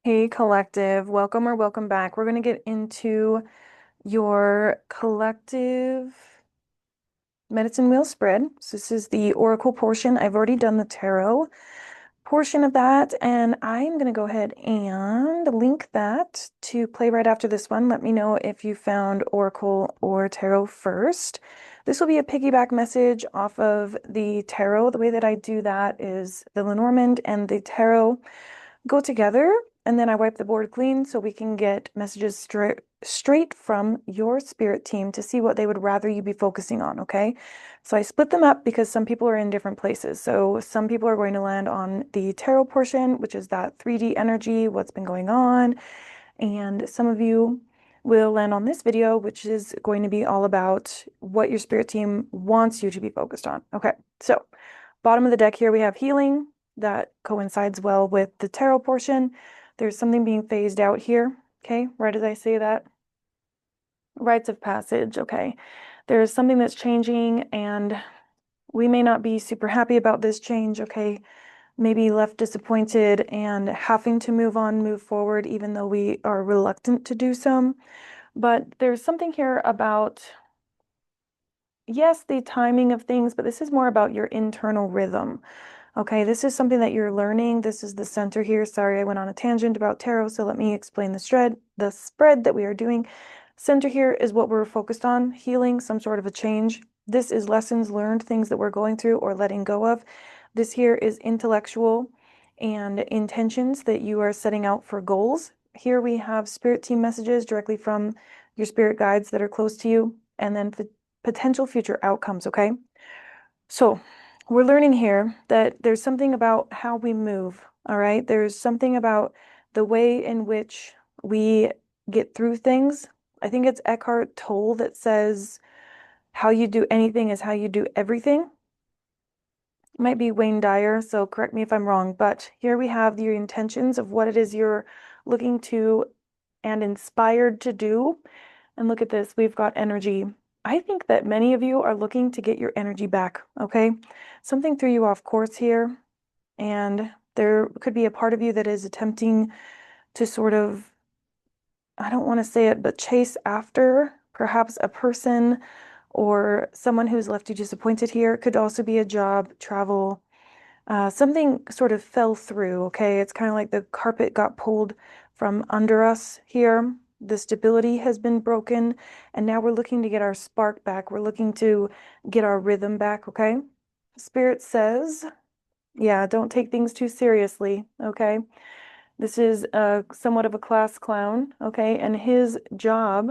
Hey, collective, welcome or welcome back. We're going to get into your collective medicine wheel spread. So this is the oracle portion. I've already done the tarot portion of that, and I'm going to go ahead and link that to play right after this one. Let me know if you found oracle or tarot first. This will be a piggyback message off of the tarot. The way that I do that is the Lenormand and the tarot go together, and then I wipe the board clean so we can get messages straight from your spirit team to see what they would rather you be focusing on, okay? So I split them up because some people are in different places. So some people are going to land on the tarot portion, which is that 3D energy, what's been going on, and some of you will land on this video, which is going to be all about what your spirit team wants you to be focused on. Okay, so bottom of the deck here, we have healing. That coincides well with the tarot portion. There's something being phased out here. Okay, right as I say that. Rites of passage. Okay, there's something that's changing, and we may not be super happy about this change. Okay, maybe left disappointed and having to move on, move forward, even though we are reluctant to do so. But there's something here about, yes, the timing of things, but this is more about your internal rhythm. Okay, this is something that you're learning. This is the center here. Sorry, I went on a tangent about tarot, so let me explain the spread that we are doing. Center here is what we're focused on, healing, some sort of a change. This is lessons learned, things that we're going through or letting go of. This here is intellectual and intentions that you are setting out for goals. Here we have spirit team messages directly from your spirit guides that are close to you, and then potential future outcomes, okay? So we're learning here that there's something about how we move, all right? There's something about the way in which we get through things. I think it's Eckhart Tolle that says, how you do anything is how you do everything. It might be Wayne Dyer, so correct me if I'm wrong, but here we have the intentions of what it is you're looking to and inspired to do. And look at this, we've got energy. I think that many of you are looking to get your energy back, okay? Something threw you off course here, and there could be a part of you that is attempting to sort of, I don't want to say it, but chase after perhaps a person or someone who's left you disappointed here. It could also be a job, travel, something sort of fell through, okay? It's kind of like the carpet got pulled from under us here. The stability has been broken, and now we're looking to get our spark back. We're looking to get our rhythm back, okay? Spirit says, yeah, don't take things too seriously, okay? This is somewhat of a class clown, okay? And his job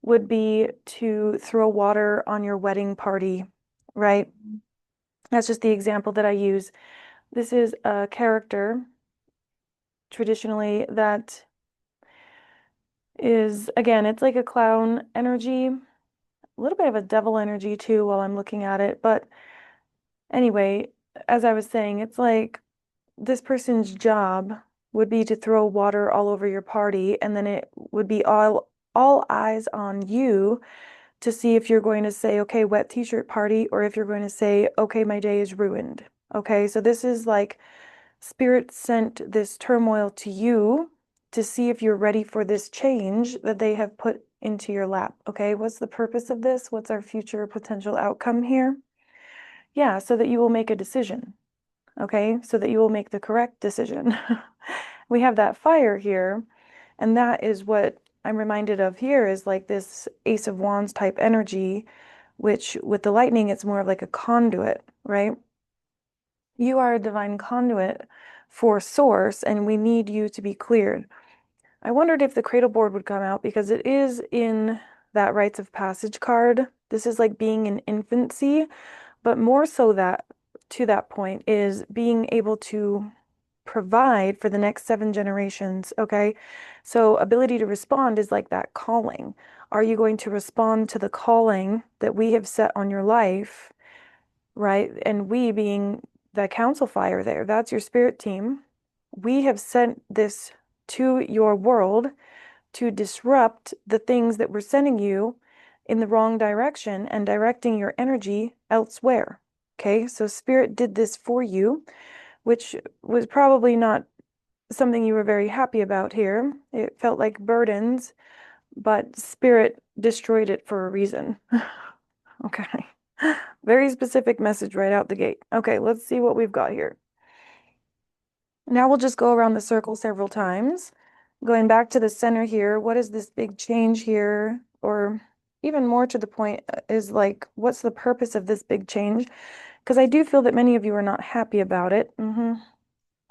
would be to throw water on your wedding party, right? That's just the example that I use. This is a character traditionally that is, again, it's like a clown energy, a little bit of a devil energy too while I'm looking at it. But anyway, as I was saying, it's like this person's job would be to throw water all over your party, and then it would be all eyes on you to see if you're going to say, okay, wet t-shirt party, or if you're going to say, okay, my day is ruined. Okay, so this is like Spirit sent this turmoil to you to see if you're ready for this change that they have put into your lap. Okay, what's the purpose of this? What's our future potential outcome here? Yeah, so that you will make a decision. Okay, so that you will make the correct decision. We have that fire here, and that is what I'm reminded of here is like this Ace of Wands type energy, which with the lightning, it's more of like a conduit, right? You are a divine conduit for source, and we need you to be cleared. I wondered if the cradle board would come out because it is in that rites of passage card. This is like being in infancy, but more so that to that point is being able to provide for the next 7 generations. Okay. So ability to respond is like that calling. Are you going to respond to the calling that we have set on your life? Right? And we being the council fire there, that's your spirit team. We have sent this to your world to disrupt the things that we're sending you in the wrong direction and directing your energy elsewhere. Okay, so spirit did this for you, which was probably not something you were very happy about here. It felt like burdens, but spirit destroyed it for a reason. Okay. Very specific message right out the gate. Okay, let's see what we've got here. Now we'll just go around the circle several times. Going back to the center here, what is this big change here? Or even more to the point is like, what's the purpose of this big change? Because I do feel that many of you are not happy about it.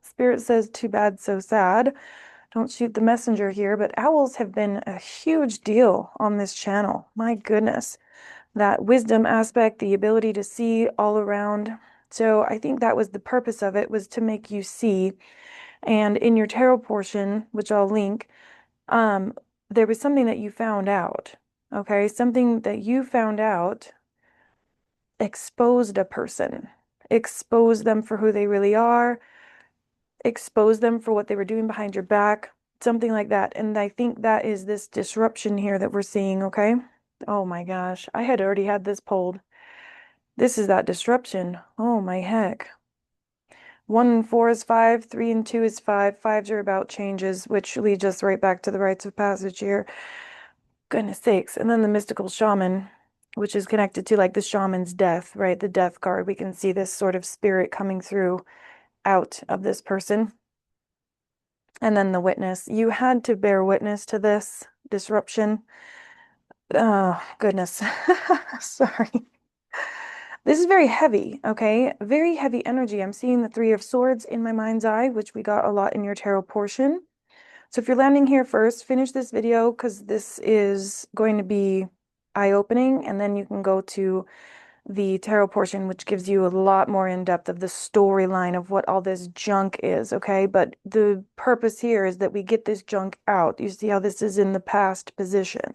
Spirit says, too bad, so sad. Don't shoot the messenger here, but owls have been a huge deal on this channel. My goodness. That wisdom aspect, the ability to see all around. So I think that was the purpose of it, was to make you see. And in your tarot portion, which I'll link, um, there was something that you found out. Okay, something that you found out exposed a person, exposed them for who they really are, exposed them for what they were doing behind your back, something like that. And I think that is this disruption here that we're seeing, okay? Oh my gosh, I had already had this pulled. This is that disruption. Oh my heck. 1 and 4 is 5, 3 and 2 is 5. Fives are about changes, which leads us right back to the rites of passage here. Goodness sakes. And then the mystical shaman, which is connected to like the shaman's death, right? The death card. We can see this sort of spirit coming through out of this person. And then the witness. You had to bear witness to this disruption. Oh, goodness. Sorry. This is very heavy, okay? Very heavy energy. I'm seeing the Three of Swords in my mind's eye, which we got a lot in your tarot portion. So if you're landing here first, finish this video because this is going to be eye-opening, and then you can go to the tarot portion, which gives you a lot more in depth of the storyline of what all this junk is, okay? But the purpose here is that we get this junk out. You see how this is in the past position.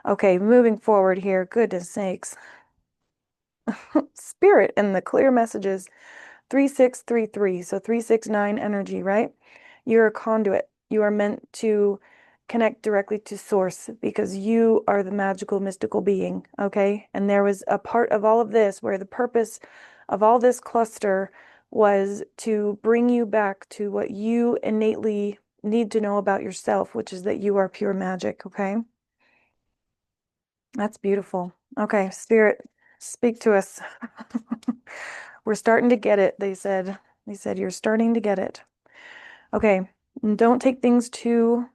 Okay, moving forward here, goodness sakes. Spirit and the clear messages 3633, so 369 energy, right? You're a conduit. You are meant to connect directly to source because you are the magical, mystical being, okay? And there was a part of all of this where the purpose of all this cluster was to bring you back to what you innately need to know about yourself, which is that you are pure magic, okay? That's beautiful. Okay, Spirit, speak to us. We're starting to get it, they said. They said, you're starting to get it. Okay, and don't take things too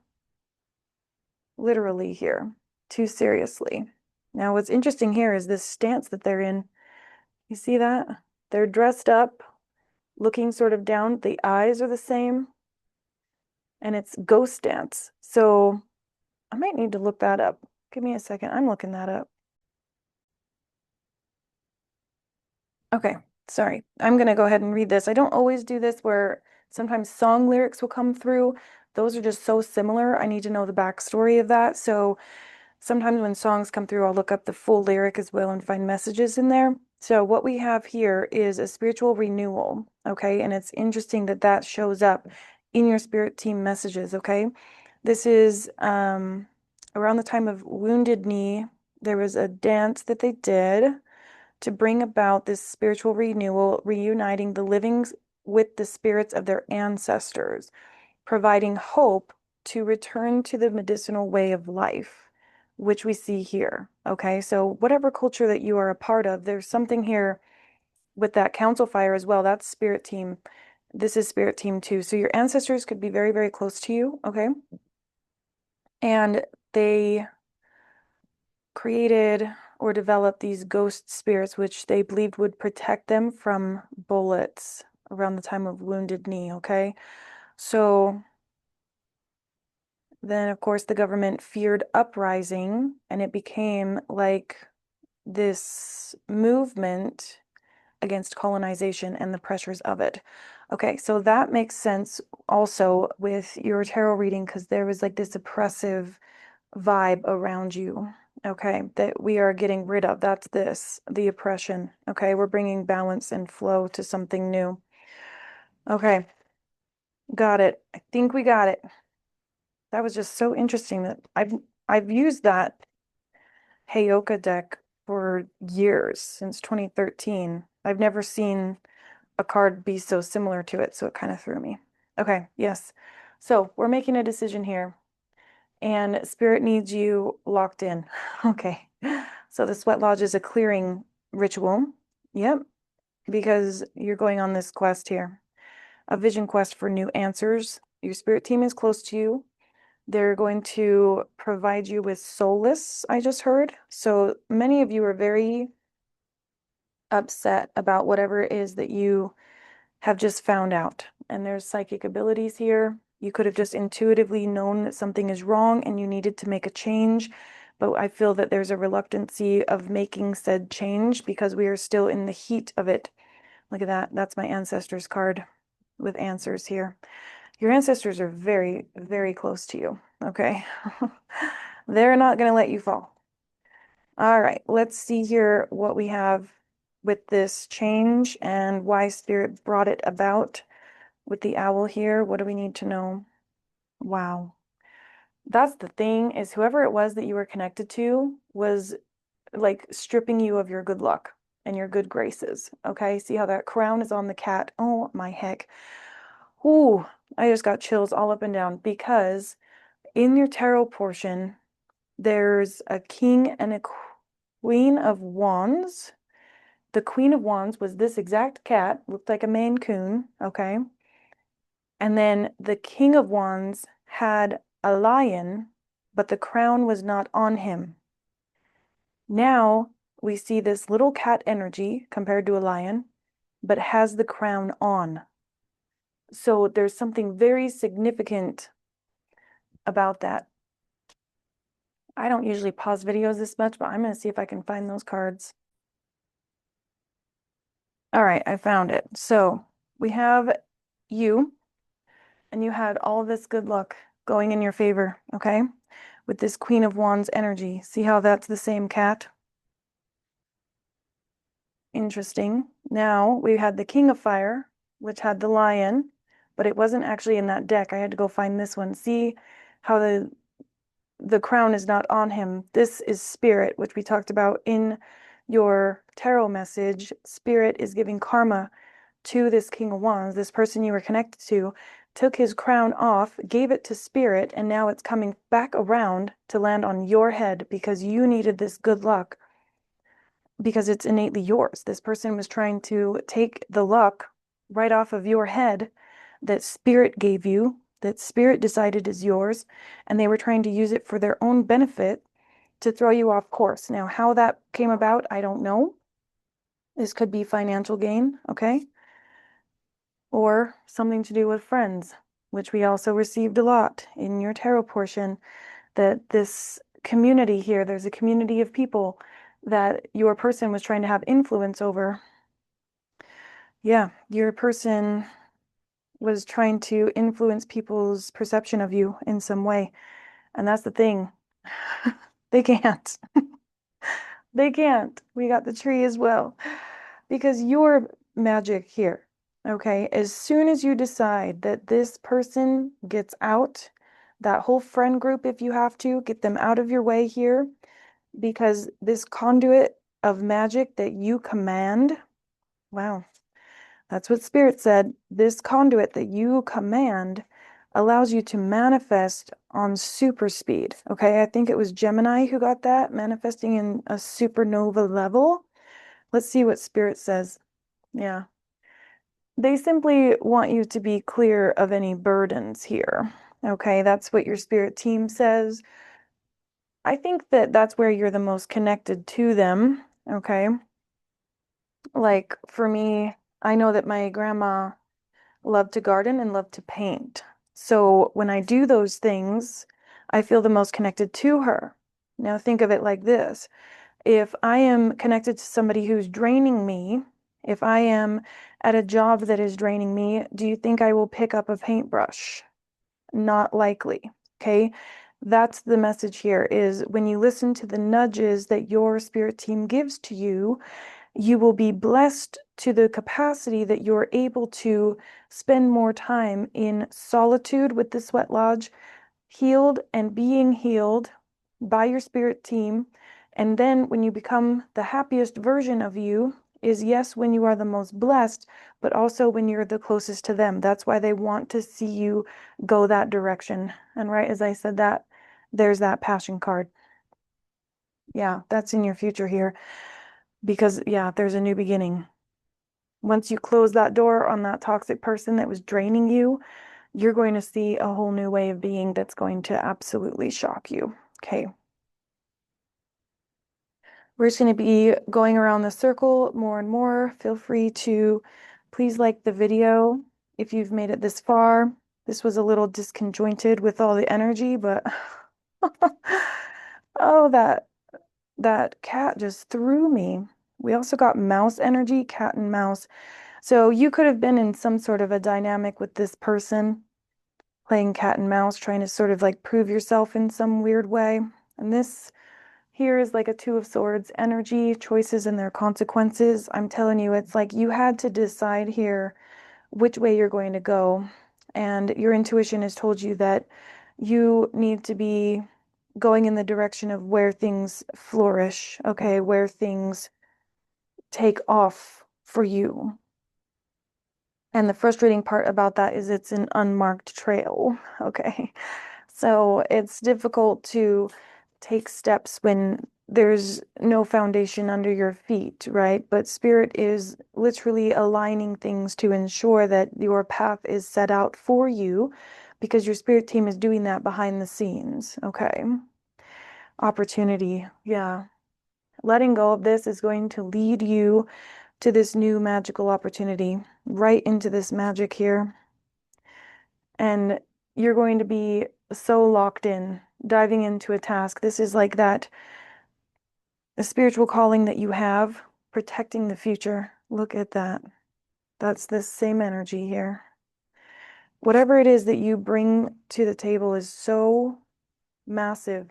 literally here, too seriously. Now, what's interesting here is this stance that they're in. You see that? They're dressed up, looking sort of down. The eyes are the same, and it's ghost dance. So I might need to look that up. Give me a second. I'm looking that up. Okay, sorry. I'm going to go ahead and read this. I don't always do this where sometimes song lyrics will come through. Those are just so similar. I need to know the backstory of that. So sometimes when songs come through, I'll look up the full lyric as well and find messages in there. So what we have here is a spiritual renewal, okay? And it's interesting that that shows up in your spirit team messages, okay? This is around the time of Wounded Knee. There was a dance that they did to bring about this spiritual renewal, reuniting the living with the spirits of their ancestors, providing hope to return to the medicinal way of life, which we see here. Okay, so whatever culture that you are a part of, there's something here with that council fire as well. That's spirit team. This is spirit team too. So your ancestors could be very, very close to you. Okay. And they created or developed these ghost spirits, which they believed would protect them from bullets around the time of Wounded Knee, okay? So then, of course, the government feared uprising, and it became like this movement against colonization and the pressures of it. Okay, so that makes sense also with your tarot reading because there was like this oppressive vibe around you, okay, that we are getting rid of. That's this, the oppression, okay? We're bringing balance and flow to something new. Okay, got it. I think we got it. That was just so interesting that I've used that Heyoka deck for years, since 2013. I've never seen a card be so similar to it, so it kind of threw me. Okay, yes. So we're making a decision here, and Spirit needs you locked in. Okay. So the sweat lodge is a clearing ritual. Yep, because you're going on this quest here, a vision quest for new answers. Your spirit team is close to you. They're going to provide you with solace, I just heard. So many of you are very upset about whatever it is that you have just found out. And there's psychic abilities here. You could have just intuitively known that something is wrong and you needed to make a change. But I feel that there's a reluctancy of making said change because we are still in the heat of it. Look at that. That's my ancestors card with answers here. Your ancestors are very, very close to you. Okay. They're not going to let you fall. All right. Let's see here what we have with this change and why Spirit brought it about with the owl here. What do we need to know? Wow. That's the thing, is whoever it was that you were connected to was like stripping you of your good luck and your good graces. Okay. See how that crown is on the cat? Oh my heck. Ooh, I just got chills all up and down because in your tarot portion, there's a king and a queen of wands. The queen of wands was this exact cat, looked like a Maine Coon, okay? And then the king of wands had a lion, but the crown was not on him. Now we see this little cat energy compared to a lion, but has the crown on. So there's something very significant about that. I don't usually pause videos this much, but I'm going to see if I can find those cards. All right, I found it. So we have you, and you had all this good luck going in your favor, okay? With this Queen of Wands energy. See how that's the same cat? Interesting. Now we had the King of Fire, which had the lion, but it wasn't actually in that deck. I had to go find this one. See how the crown is not on him. This is Spirit, which we talked about in your tarot message. Spirit is giving karma to this King of Wands, this person you were connected to, took his crown off, gave it to Spirit, and now it's coming back around to land on your head because you needed this good luck because it's innately yours. This person was trying to take the luck right off of your head that Spirit gave you, that Spirit decided is yours, and they were trying to use it for their own benefit to throw you off course. Now, how that came about, I don't know. This could be financial gain, okay? Or something to do with friends, which we also received a lot in your tarot portion, that this community here, there's a community of people that your person was trying to have influence over. Yeah, your person was trying to influence people's perception of you in some way. And that's the thing. They can't. They can't. We got the tree as well. Because your magic here, okay, as soon as you decide that this person gets out, that whole friend group, if you have to, get them out of your way here, because this conduit of magic that you command, wow, that's what Spirit said. This conduit that you command allows you to manifest on super speed. Okay, I think it was Gemini who got that, manifesting in a supernova level. Let's see what Spirit says. Yeah. They simply want you to be clear of any burdens here. Okay, that's what your spirit team says. I think that that's where you're the most connected to them. Okay. Like for me, I know that my grandma loved to garden and loved to paint. So when I do those things, I feel the most connected to her. Now think of it like this. If I am connected to somebody who's draining me, if I am at a job that is draining me, do you think I will pick up a paintbrush? Not likely. Okay. That's the message here is when you listen to the nudges that your spirit team gives to you, you will be blessed to the capacity that you're able to spend more time in solitude with the sweat lodge, healed and being healed by your spirit team. And then when you become the happiest version of you is yes, when you are the most blessed, but also when you're the closest to them. That's why they want to see you go that direction. And right as I said that, there's that passion card. Yeah, that's in your future here because, yeah, there's a new beginning. Once you close that door on that toxic person that was draining you, you're going to see a whole new way of being that's going to absolutely shock you. Okay. We're just going to be going around the circle more and more. Feel free to please like the video if you've made it this far. This was a little disconjointed with all the energy, but oh, that cat just threw me. We also got mouse energy, cat and mouse. So you could have been in some sort of a dynamic with this person, playing cat and mouse, trying to sort of like prove yourself in some weird way. And this here is like a Two of Swords energy, choices and their consequences. I'm telling you, it's like you had to decide here which way you're going to go. And your intuition has told you that you need to be going in the direction of where things flourish, okay, where things take off for you. And the frustrating part about that is it's an unmarked trail, okay? So it's difficult to take steps when there's no foundation under your feet, right? But Spirit is literally aligning things to ensure that your path is set out for you because your spirit team is doing that behind the scenes, okay? Opportunity, yeah. Letting go of this is going to lead you to this new magical opportunity, right into this magic here. And you're going to be so locked in, diving into a task. This is like that a spiritual calling that you have, protecting the future. Look at that. That's this same energy here. Whatever it is that you bring to the table is so massive.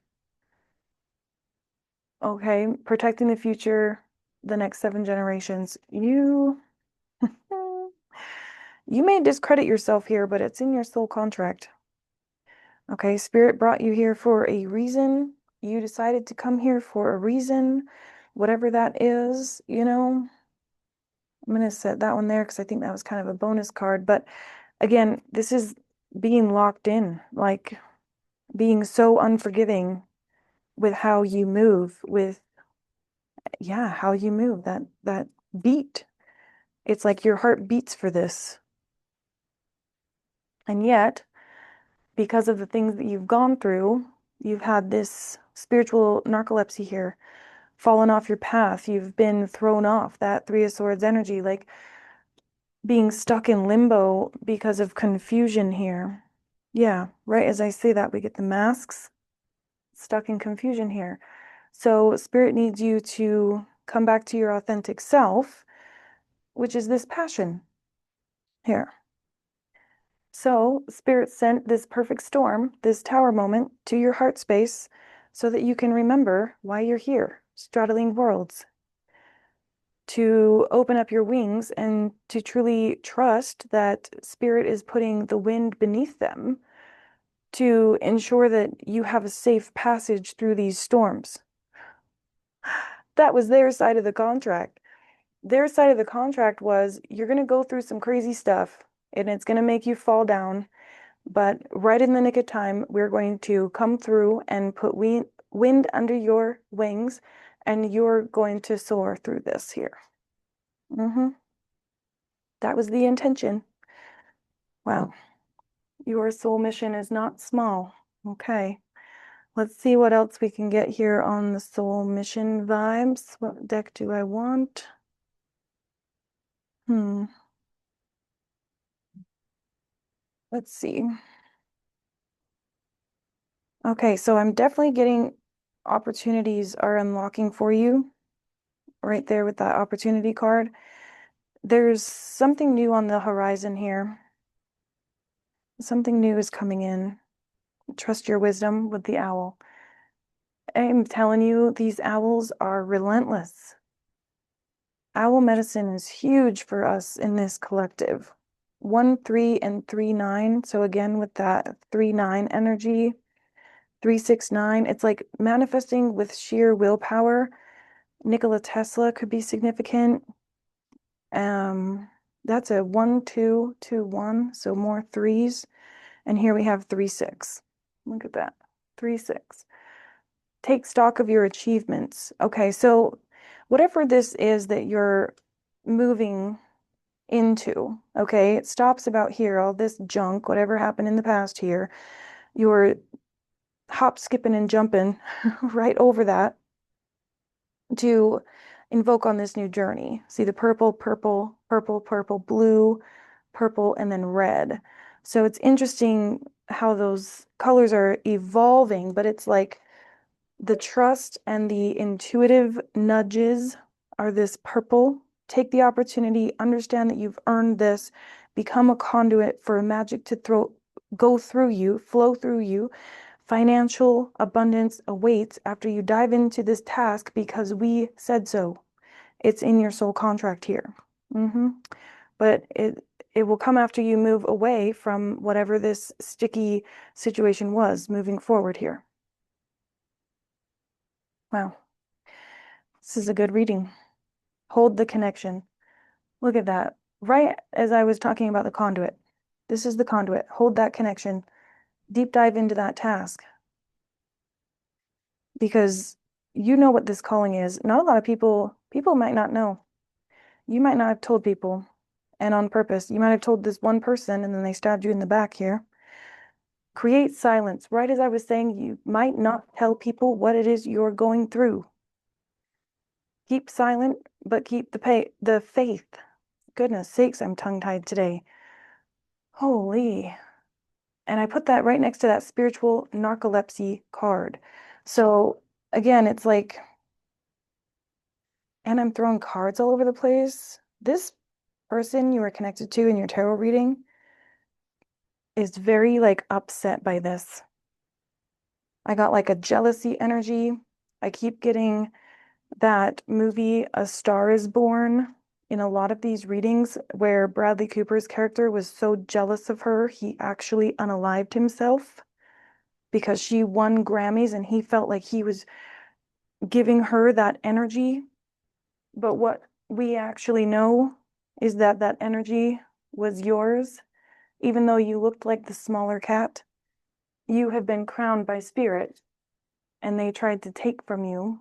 Okay, protecting the future, the next 7 generations. You may discredit yourself here, but it's in your soul contract. Okay, Spirit brought you here for a reason. You decided to come here for a reason, whatever that is, you know. I'm going to set that one there because I think that was kind of a bonus card. But again, this is being locked in, like being so unforgiving with how you move, with, yeah, how you move, that beat. It's like your heart beats for this. And yet, because of the things that you've gone through, you've had this spiritual narcolepsy here, fallen off your path. You've been thrown off that Three of Swords energy, like being stuck in limbo because of confusion here. Yeah, right as I say that, we get the masks, stuck in confusion here. So Spirit needs you to come back to your authentic self, which is this passion here. So Spirit sent this perfect storm, this tower moment, to your heart space so that you can remember why you're here, straddling worlds, to open up your wings and to truly trust that Spirit is putting the wind beneath them to ensure that you have a safe passage through these storms. That was their side of the contract. Their side of the contract was you're going to go through some crazy stuff and it's going to make you fall down. But right in the nick of time, we're going to come through and put wind under your wings and you're going to soar through this here. That was the intention. Wow. Your soul mission is not small. Okay. Let's see what else we can get here on the soul mission vibes. What deck do I want? Let's see. Okay, so I'm definitely getting opportunities are unlocking for you right there with that opportunity card. There's something new on the horizon here. Something new is coming in. Trust your wisdom with the owl. I'm telling you, these owls are relentless. Owl medicine is huge for us in this collective. 1, 3, and 3, 9. So again, with that 3, 9 energy, 3, 6, 9, it's like manifesting with sheer willpower. Nikola Tesla could be significant. Um, that's a 1, 2, 2, 1, so more threes. And here we have 3, 6. Look at that. 3, 6. Take stock of your achievements. Okay, so whatever this is that you're moving into, okay, it stops about here, all this junk, whatever happened in the past here. You're hop, skipping, and jumping right over that to invoke on this new journey. See the purple, purple, purple, purple, blue, purple, and then red. So it's interesting how those colors are evolving, but it's like the trust and the intuitive nudges are this purple. Take the opportunity, understand that you've earned this, become a conduit for magic to go through you, flow through you. Financial abundance awaits after you dive into this task because we said so. It's in your soul contract here. But it will come after you move away from whatever this sticky situation was moving forward here. Wow. This is a good reading. Hold the connection. Look at that. Right as I was talking about the conduit, this is the conduit. Hold that connection. Deep dive into that task because you know what this calling is. Not a lot of people might not know. You might not have told people, and on purpose. You might have told this one person and then they stabbed you in the back here. Create silence. Right as I was saying, you might not tell people what it is you're going through. Keep silent, but keep the faith. Goodness sakes, I'm tongue-tied today. Holy. And I put that right next to that spiritual narcolepsy card. So again, it's like, and I'm throwing cards all over the place. This person you are connected to in your tarot reading is very like upset by this. I got like a jealousy energy. I keep getting that movie A Star is Born in a lot of these readings where Bradley Cooper's character was so jealous of her, he actually unalived himself because she won Grammys and he felt like he was giving her that energy. But what we actually know is that that energy was yours, even though you looked like the smaller cat. You have been crowned by spirit, and they tried to take from you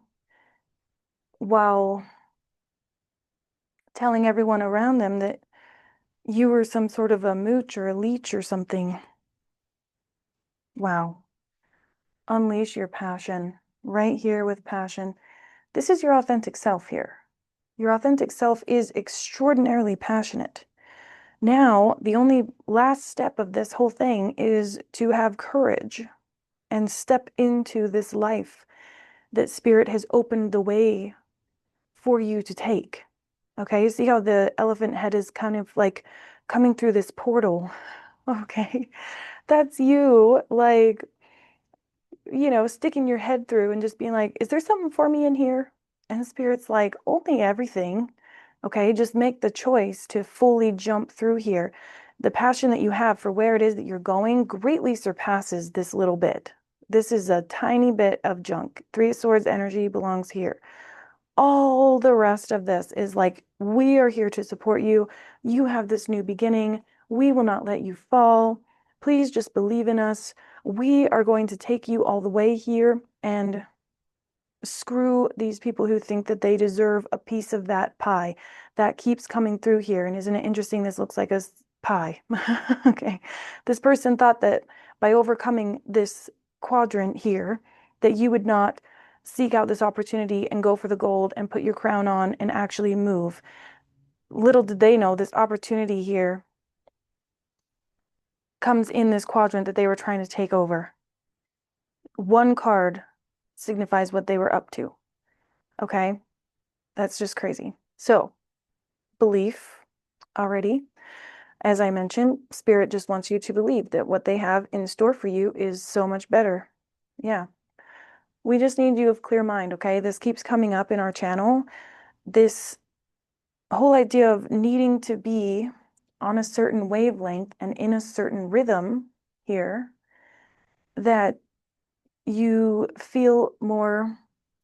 while telling everyone around them that you were some sort of a mooch or a leech or something. Wow. Unleash your passion right here with passion. This is your authentic self here. Your authentic self is extraordinarily passionate. Now, the only last step of this whole thing is to have courage and step into this life that Spirit has opened the way for you to take. Okay, see how the elephant head is kind of like coming through this portal. Okay, that's you, like, sticking your head through and just being like, is there something for me in here? And Spirit's like, only everything. Okay, just make the choice to fully jump through here. The passion that you have for where it is that you're going greatly surpasses this little bit. This is a tiny bit of junk. Three of Swords energy belongs here. All the rest of this is like, we are here to support you. You have this new beginning. We will not let you fall. Please just believe in us. We are going to take you all the way here and screw these people who think that they deserve a piece of that pie. That keeps coming through here. And isn't it interesting? This looks like a pie. Okay. This person thought that by overcoming this quadrant here, that you would not seek out this opportunity and go for the gold and put your crown on and actually move. Little did they know this opportunity here comes in this quadrant that they were trying to take over. One card signifies what they were up to. Okay. That's just crazy. So, belief already. As I mentioned, Spirit just wants you to believe that what they have in store for you is so much better. Yeah. We just need you of clear mind, okay? This keeps coming up in our channel. This whole idea of needing to be on a certain wavelength and in a certain rhythm here, that you feel more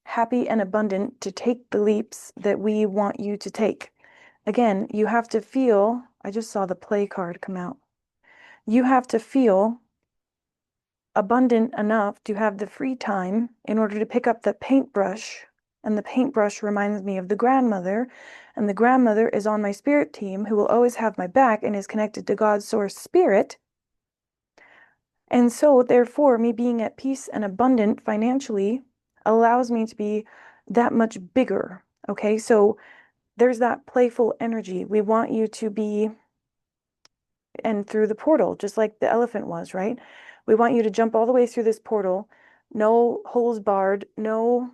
happy and abundant to take the leaps that we want you to take. Again, you have to feel, I just saw the play card come out. You have to feel abundant enough to have the free time in order to pick up the paintbrush. And the paintbrush reminds me of the grandmother. And the grandmother is on my spirit team who will always have my back and is connected to God's source spirit. And so, therefore, me being at peace and abundant financially allows me to be that much bigger. Okay, so there's that playful energy. We want you to be, and through the portal, just like the elephant was, right? We want you to jump all the way through this portal, no holes barred, no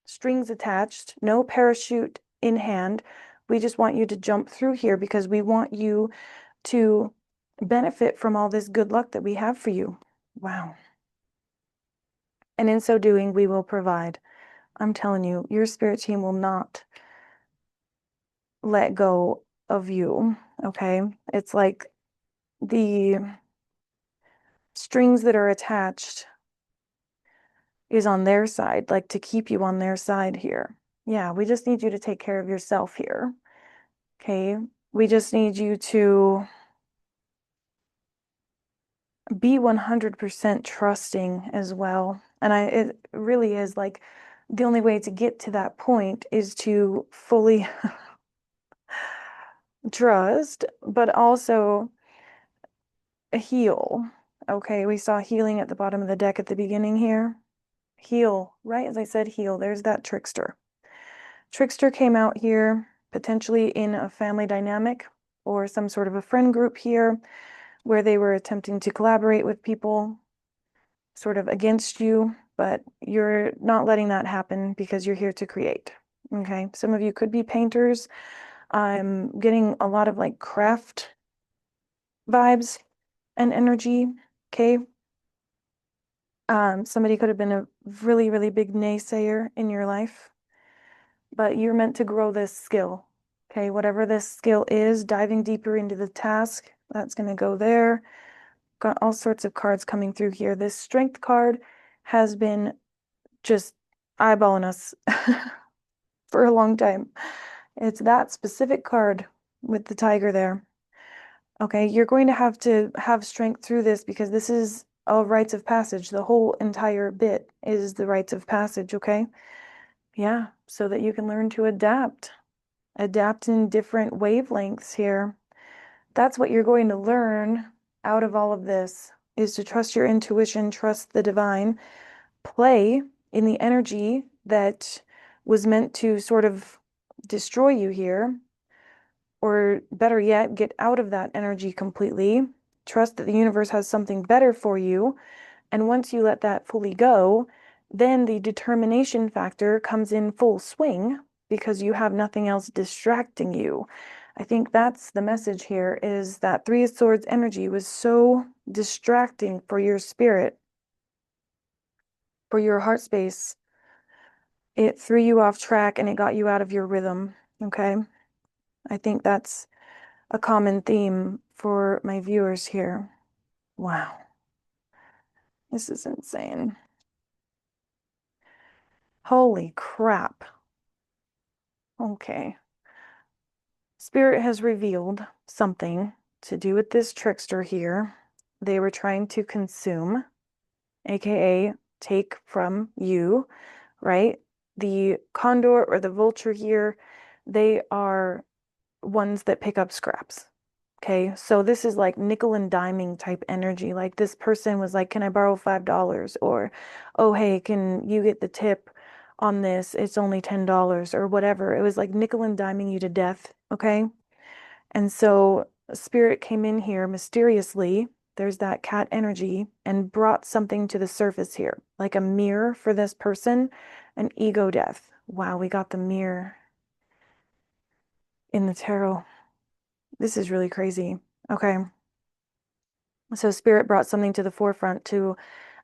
strings attached, no parachute in hand. We just want you to jump through here because we want you to benefit from all this good luck that we have for you. Wow. And in so doing, we will provide. I'm telling you, your spirit team will not let go of you. Okay. It's like the strings that are attached is on their side, like to keep you on their side here. Yeah, we just need you to take care of yourself here. Okay. We just need you to be 100% trusting as well. And it really is like the only way to get to that point is to fully trust, but also heal. Okay, we saw healing at the bottom of the deck at the beginning here. Heal, right? As I said, heal. There's that trickster. Trickster came out here potentially in a family dynamic or some sort of a friend group here where they were attempting to collaborate with people sort of against you, but you're not letting that happen because you're here to create. Okay, some of you could be painters. I'm getting a lot of like craft vibes and energy. Okay. Somebody could have been a really, really big naysayer in your life, but you're meant to grow this skill. Okay, whatever this skill is, diving deeper into the task, that's going to go there. Got all sorts of cards coming through here. This strength card has been just eyeballing us for a long time. It's that specific card with the tiger there. Okay, you're going to have strength through this because this is a rites of passage. The whole entire bit is the rites of passage, okay? Yeah, so that you can learn to adapt in different wavelengths here. That's what you're going to learn out of all of this is to trust your intuition, trust the divine, play in the energy that was meant to sort of destroy you here, or better yet, get out of that energy completely. Trust that the universe has something better for you. And once you let that fully go, then the determination factor comes in full swing because you have nothing else distracting you. I think that's the message here is that Three of Swords energy was so distracting for your spirit, for your heart space. It threw you off track and it got you out of your rhythm. Okay. I think that's a common theme for my viewers here. Wow. This is insane. Holy crap. Okay. Spirit has revealed something to do with this trickster here. They were trying to consume, aka take from you, right? The condor or the vulture here, they are ones that pick up scraps. Okay, so this is like nickel and diming type energy. Like this person was like, can I borrow $5? Or, oh, hey, can you get the tip on this? It's only $10 or whatever. It was like nickel and diming you to death. Okay. And so spirit came in here mysteriously. There's that cat energy and brought something to the surface here, like a mirror for this person, an ego death. Wow, we got the mirror in the tarot. This is really crazy. Okay. So spirit brought something to the forefront to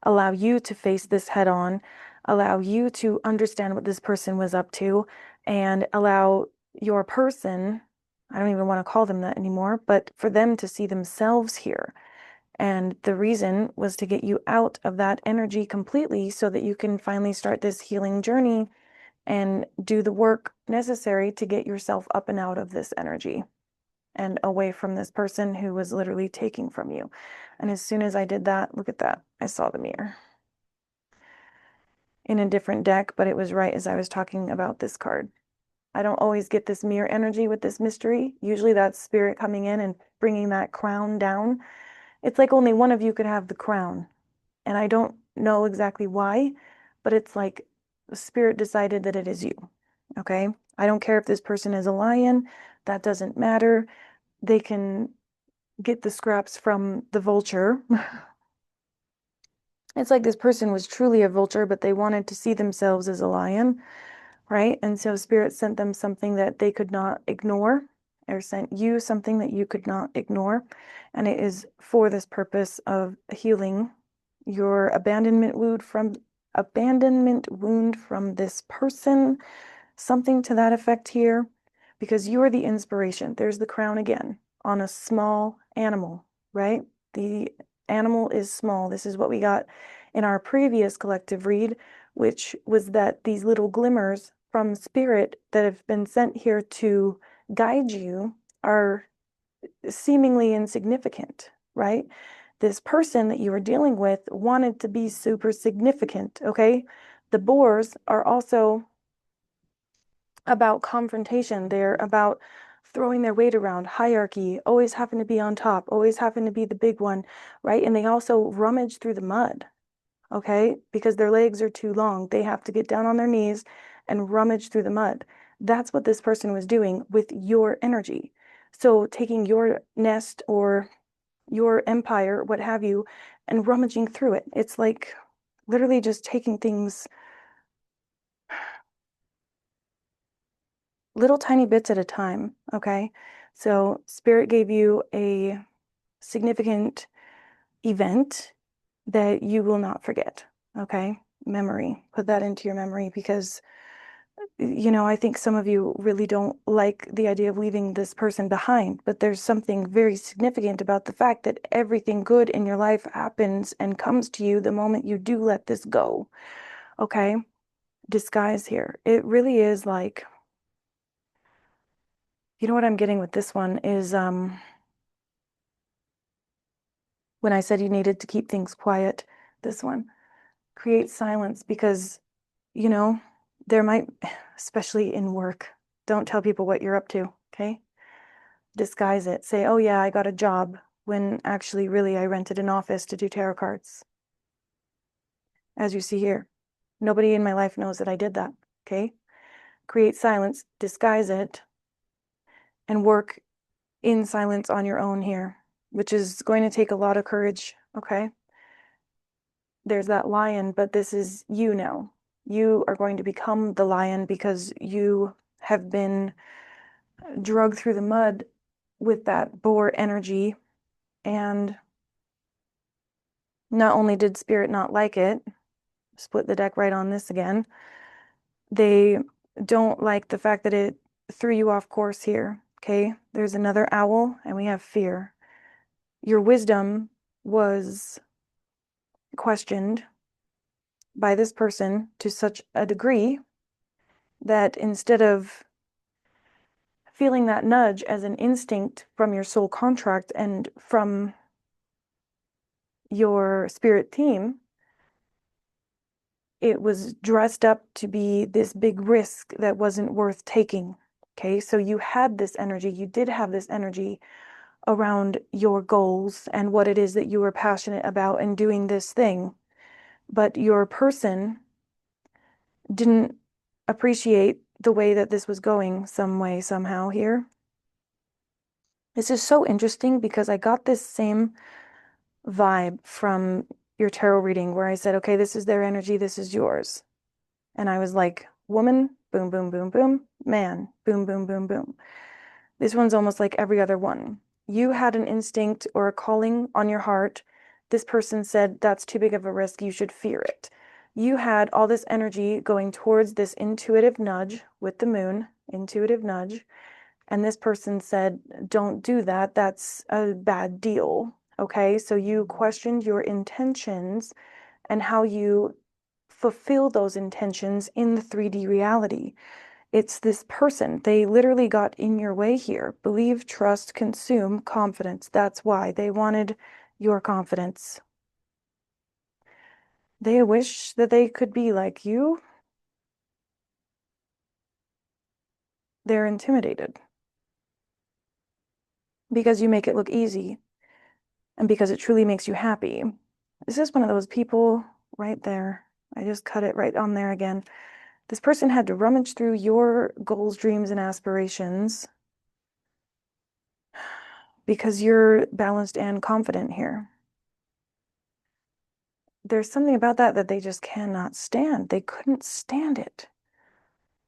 allow you to face this head on, allow you to understand what this person was up to, and allow your person, I don't even want to call them that anymore, but for them to see themselves here. And the reason was to get you out of that energy completely so that you can finally start this healing journey and do the work necessary to get yourself up and out of this energy and away from this person who was literally taking from you. And as soon as I did that, look at that, I saw the mirror in a different deck, but it was right as I was talking about this card. I don't always get this mirror energy with this mystery. Usually that's spirit coming in and bringing that crown down. It's like only one of you could have the crown. And I don't know exactly why, but it's like the spirit decided that it is you. Okay? I don't care if this person is a lion. That doesn't matter. They can get the scraps from the vulture. It's like this person was truly a vulture, but they wanted to see themselves as a lion, right? And so Spirit sent them something that they could not ignore, or sent you something that you could not ignore. And it is for this purpose of healing your abandonment wound from this person, something to that effect here, because you are the inspiration. There's the crown again on a small animal, right? The animal is small. This is what we got in our previous collective read, which was that these little glimmers from spirit that have been sent here to guide you are seemingly insignificant, right? This person that you were dealing with wanted to be super significant, okay? The boars are also about confrontation. They're about throwing their weight around, hierarchy, always having to be on top, always having to be the big one, right? And they also rummage through the mud, okay? Because their legs are too long. They have to get down on their knees and rummage through the mud. That's what this person was doing with your energy. So taking your nest or your empire, what have you, and rummaging through it. It's like literally just taking things little tiny bits at a time, okay? So Spirit gave you a significant event that you will not forget, okay? Memory. Put that into your memory because, I think some of you really don't like the idea of leaving this person behind, but there's something very significant about the fact that everything good in your life happens and comes to you the moment you do let this go, okay? Disguise here. It really is like, what I'm getting with this one is when I said you needed to keep things quiet, this one, create silence because, you know, there might, especially in work, don't tell people what you're up to, okay? Disguise it. Say, oh yeah, I got a job, when actually, really, I rented an office to do tarot cards. As you see here, nobody in my life knows that I did that, okay? Create silence, disguise it, and work in silence on your own here, which is going to take a lot of courage, okay? There's that lion, but this is you now. You are going to become the lion because you have been drugged through the mud with that boar energy. And not only did Spirit not like it, split the deck right on this again, they don't like the fact that it threw you off course here. Okay, there's another owl, and we have fear. Your wisdom was questioned by this person to such a degree that instead of feeling that nudge as an instinct from your soul contract and from your spirit team, it was dressed up to be this big risk that wasn't worth taking. Okay, so you had this energy, you did have this energy around your goals and what it is that you were passionate about and doing this thing, but your person didn't appreciate the way that this was going some way, somehow here. This is so interesting because I got this same vibe from your tarot reading where I said, okay, this is their energy, this is yours. And I was like, woman, boom, boom, boom, boom, man, boom, boom, boom, boom. This one's almost like every other one. You had an instinct or a calling on your heart. This person said, that's too big of a risk, you should fear it. You had all this energy going towards this intuitive nudge with the moon, intuitive nudge. And this person said, don't do that. That's a bad deal. Okay. So you questioned your intentions and how you fulfill those intentions in the 3D reality. It's this person. They literally got in your way here. Believe, trust, consume, confidence. That's why they wanted your confidence. They wish that they could be like you. They're intimidated because you make it look easy and because it truly makes you happy. This is one of those people right there. I just cut it right on there again. This person had to rummage through your goals, dreams, and aspirations because you're balanced and confident here. There's something about that they just cannot stand. They couldn't stand it.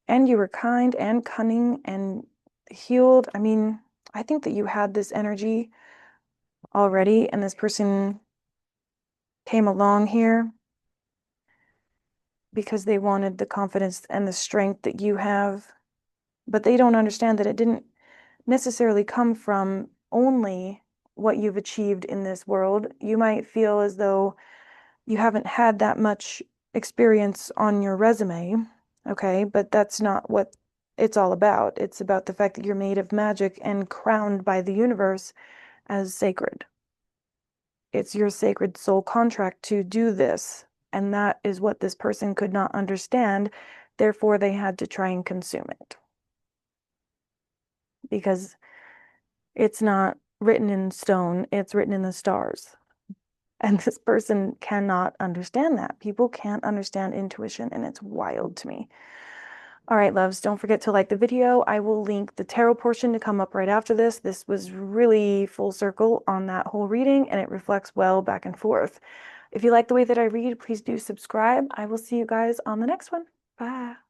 And you were kind and cunning and healed. I mean, I think that you had this energy already, and this person came along here because they wanted the confidence and the strength that you have. But they don't understand that it didn't necessarily come from only what you've achieved in this world. You might feel as though you haven't had that much experience on your resume, okay? But that's not what it's all about. It's about the fact that you're made of magic and crowned by the universe as sacred. It's your sacred soul contract to do this. And that is what this person could not understand. Therefore, they had to try and consume it because it's not written in stone, it's written in the stars. And this person cannot understand that. People can't understand intuition, and it's wild to me. All right, loves, don't forget to like the video. I will link the tarot portion to come up right after this. This was really full circle on that whole reading, and it reflects well back and forth. If you like the way that I read, please do subscribe. I will see you guys on the next one. Bye.